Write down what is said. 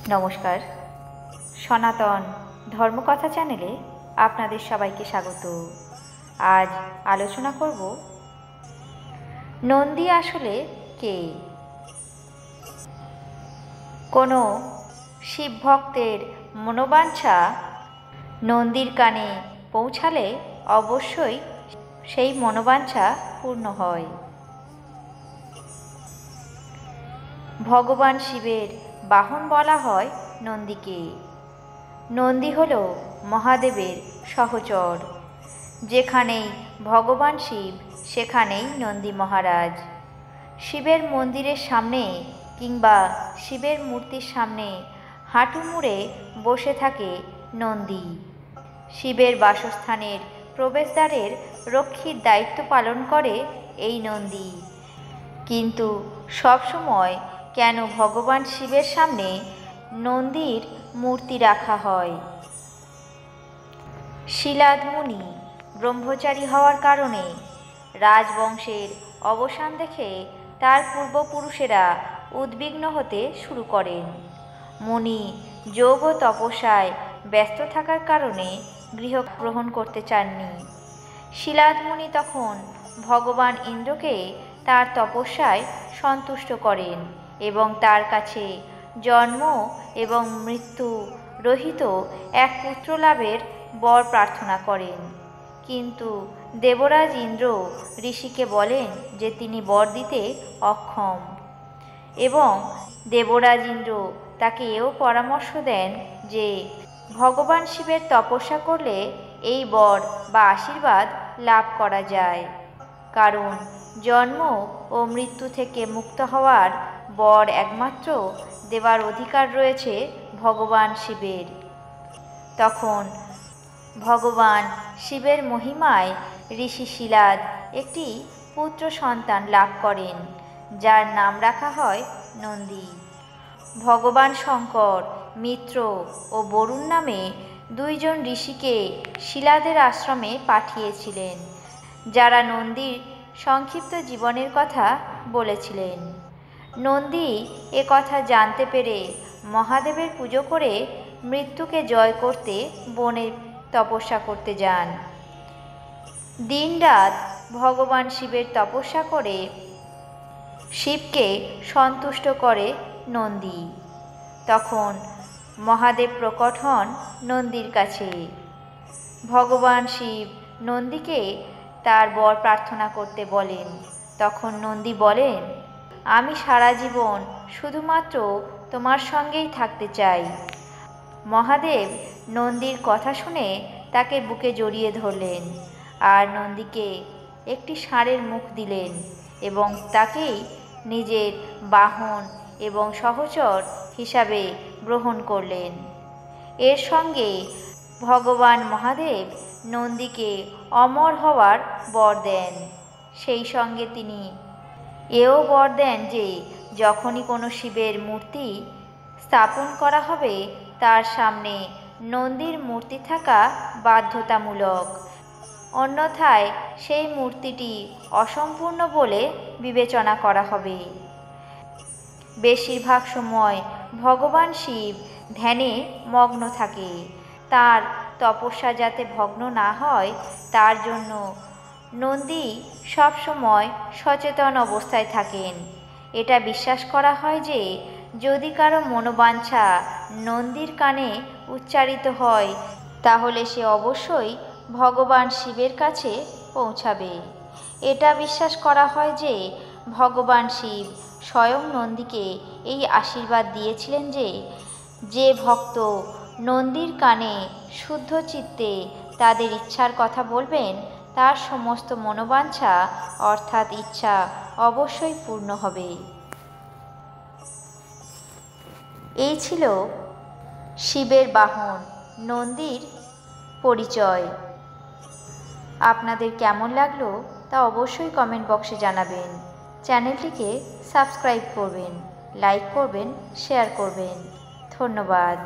নমস্কার, সনাতন ধর্মকথা চ্যানেলে আপনাদের সবাইকে স্বাগত। আজ আলোচনা করব নন্দী আসলে কে। কোনো শিব ভক্তের মনোবাঞ্ছা নন্দীর কানে পৌঁছালে অবশ্যই সেই মনোবাঞ্ছা পূর্ণ হয়। ভগবান শিবের বাহন বলা হয় নন্দীকে। নন্দী হল মহাদেবের সহচর। যেখানেই ভগবান শিব সেখানেই নন্দী মহারাজ। শিবের মন্দিরের সামনে কিংবা শিবের মূর্তির সামনে হাঁটু মুড়ে বসে থাকে নন্দী। শিবের বাসস্থানের প্রবেশদ্বারের রক্ষীর দায়িত্ব পালন করে এই নন্দী। কিন্তু সবসময় কেন ভগবান শিবের সামনে নন্দীর মূর্তি রাখা হয়? শিলাদ মুনি ব্রহ্মচারী হওয়ার কারণে রাজবংশের অবসান দেখে তার পূর্বপুরুষেরা উদ্বিগ্ন হতে শুরু করেন। মুনি যোগ ও তপস্যায় ব্যস্ত থাকার কারণে গৃহ গ্রহণ করতে চাননি। শিলাদ মুনি তখন ভগবান ইন্দ্রকে তার তপস্যায় সন্তুষ্ট করেন এবং তার কাছে জন্ম এবং মৃত্যু রহিত এক পুত্র লাভের বর প্রার্থনা করেন। কিন্তু দেবরাজ ইন্দ্র ঋষিকে বলেন যে তিনি বর দিতে অক্ষম এবং দেবরাজ ইন্দ্র তাকে এও পরামর্শ দেন যে ভগবান শিবের তপস্যা করলে এই বর বা আশীর্বাদ লাভ করা যায়, কারণ জন্ম ও মৃত্যু থেকে মুক্ত হওয়ার বর একমাত্র দেবার অধিকার রয়েছে ভগবান শিবের। তখন ভগবান শিবের মহিমায় ঋষি শিলাদ একটি পুত্র সন্তান লাভ করেন, যার নাম রাখা হয় নন্দী। ভগবান শঙ্কর মিত্র ও বরুণ নামে দুইজন ঋষিকে শিলাদের আশ্রমে পাঠিয়েছিলেন, যারা নন্দীর সংক্ষিপ্ত জীবনের কথা বলেছিলেন। নন্দী এ কথা জানতে পেরে মহাদেবের পুজো করে মৃত্যুকে জয় করতে বনে তপস্যা করতে যান। দিনরাত ভগবান শিবের তপস্যা করে শিবকে সন্তুষ্ট করে নন্দী। তখন মহাদেব প্রকট হন নন্দীর কাছে। ভগবান শিব নন্দীকে তার বর প্রার্থনা করতে বলেন। তখন নন্দী বলেন, আমি সারা জীবন শুধুমাত্র তোমার সঙ্গেই থাকতে চাই। মহাদেব নন্দীর কথা শুনে তাকে বুকে জড়িয়ে ধরলেন আর নন্দীকে একটি ষাঁড়ের মুখ দিলেন এবং তাকেই নিজের বাহন এবং সহচর হিসাবে গ্রহণ করলেন। এর সঙ্গে ভগবান মহাদেব নন্দীকে অমর হওয়ার বর দেন। সেই সঙ্গে তিনি এও বর দেন যে যখনই কোনো শিবের মূর্তি স্থাপন করা হবে তার সামনে নন্দীর মূর্তি থাকা বাধ্যতামূলক, অন্যথায় সেই মূর্তিটি অসম্পূর্ণ বলে বিবেচনা করা হবে। বেশিরভাগ সময় ভগবান শিব ধ্যানে মগ্ন থাকে। তার তপস্যা যাতে ভগ্ন না হয় তার জন্য নন্দী সবসময় সচেতন অবস্থায় থাকেন। এটা বিশ্বাস করা হয় যে যদি কারো মনোবাঞ্ছা নন্দীর কানে উচ্চারিত হয় তাহলে সে অবশ্যই ভগবান শিবের কাছে পৌঁছাবে। এটা বিশ্বাস করা হয় যে ভগবান শিব স্বয়ং নন্দীকে এই আশীর্বাদ দিয়েছিলেন যে যে ভক্ত নন্দীর কানে শুদ্ধ চিত্তে তাদের ইচ্ছার কথা বলবেন তার সমস্ত মনোবাঞ্ছা অর্থাৎ ইচ্ছা অবশ্যই পূর্ণ হবে। এই ছিল শিবের বাহন নন্দীর পরিচয়। আপনাদের কেমন লাগলো তা অবশ্যই কমেন্ট বক্সে জানাবেন। চ্যানেলটিকে সাবস্ক্রাইব করবেন, লাইক করবেন, শেয়ার করবেন। ধন্যবাদ।